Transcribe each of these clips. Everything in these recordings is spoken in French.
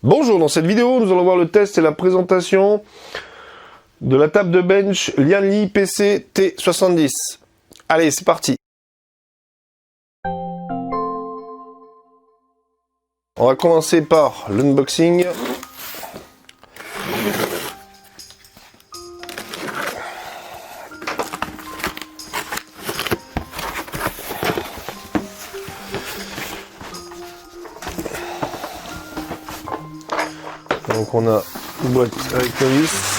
Bonjour, dans cette vidéo, nous allons voir le test et la présentation de la table de bench Lianli PC T70. Allez, c'est parti. On va commencer par l'unboxing. Donc on a une boîte avec la vis.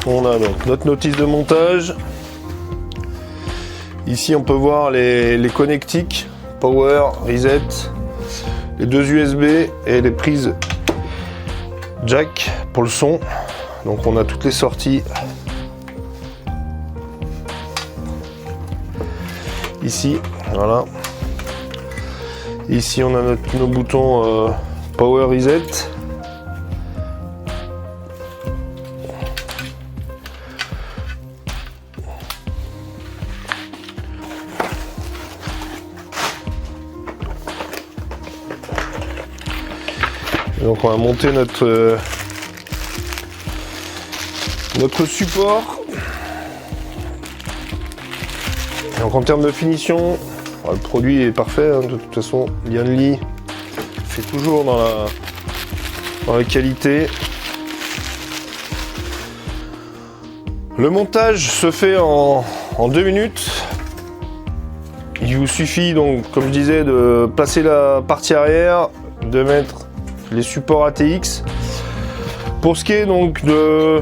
On a donc notre notice de montage. Ici on peut voir les connectiques, power, reset, les deux USB et les prises jack pour le son. Donc on a toutes les sorties ici, voilà. Ici on a nos boutons power, reset. Donc on va monter notre support. Donc en termes de finition, le produit est parfait, hein, de toute façon Lianli fait toujours dans la qualité. Le montage se fait en 2 minutes. Il vous suffit donc, comme je disais, de placer la partie arrière, de mettre les supports ATX. Pour ce qui est donc de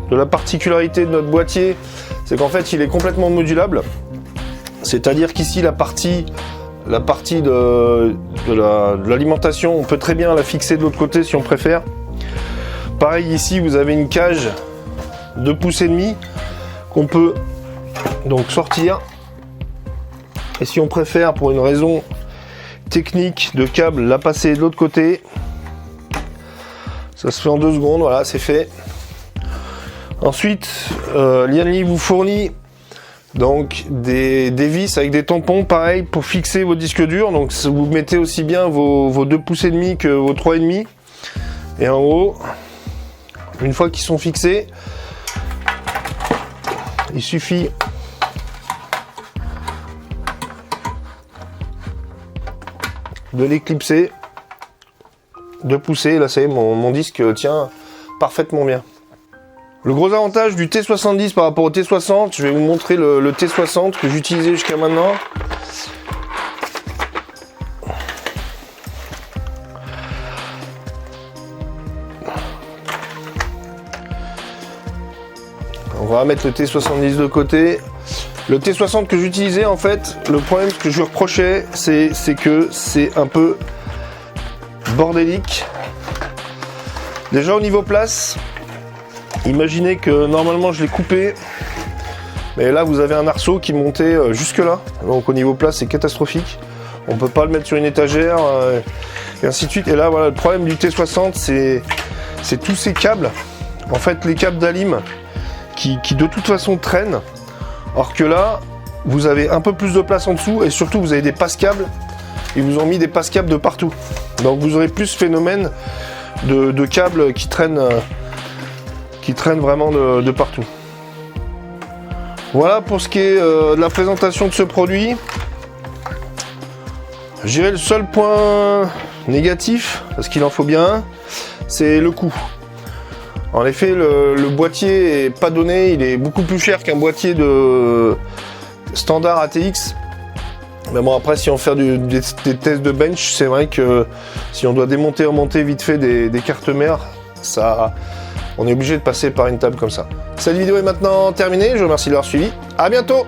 la particularité de notre boîtier, c'est qu'en fait il est complètement modulable. C'est-à-dire qu'ici la partie de l'alimentation, on peut très bien la fixer de l'autre côté si on préfère. Pareil ici, vous avez une cage de 2,5 pouces qu'on peut donc sortir. Et si on préfère, pour une raison technique de câble, la passer de l'autre côté, ça se fait en 2 secondes, voilà, c'est fait. Ensuite, Lianli vous fournit donc des vis avec des tampons, pareil, pour fixer vos disques durs. Donc vous mettez aussi bien vos 2,5 pouces que vos 3,5. Et en haut, une fois qu'ils sont fixés, il suffit de l'éclipser, de pousser. Là, ça y est, mon disque tient parfaitement bien. Le gros avantage du T70 par rapport au T60, je vais vous montrer le T60 que j'utilisais jusqu'à maintenant. On va mettre le T70 de côté. Le T60 que j'utilisais, en fait, le problème que je lui reprochais, c'est que c'est un peu bordélique. Déjà au niveau place, imaginez que normalement je l'ai coupé, mais là vous avez un arceau qui montait jusque là. Donc au niveau place, c'est catastrophique. On peut pas le mettre sur une étagère, et ainsi de suite. Et là, voilà, le problème du T60, c'est tous ces câbles. En fait, les câbles d'alim qui de toute façon traînent. Or que là, vous avez un peu plus de place en dessous et surtout vous avez des passe-câbles. Ils vous ont mis des passe-câbles de partout. Donc vous aurez plus ce phénomène de câbles qui traînent vraiment de partout. Voilà pour ce qui est de la présentation de ce produit. Je dirais le seul point négatif, parce qu'il en faut bien un, c'est le coût. En effet, le boîtier est pas donné, il est beaucoup plus cher qu'un boîtier de standard ATX. Mais bon, après, si on fait des tests de bench, c'est vrai que si on doit démonter et remonter vite fait des cartes mères, on est obligé de passer par une table comme ça. Cette vidéo est maintenant terminée, je vous remercie de l'avoir suivi. À bientôt!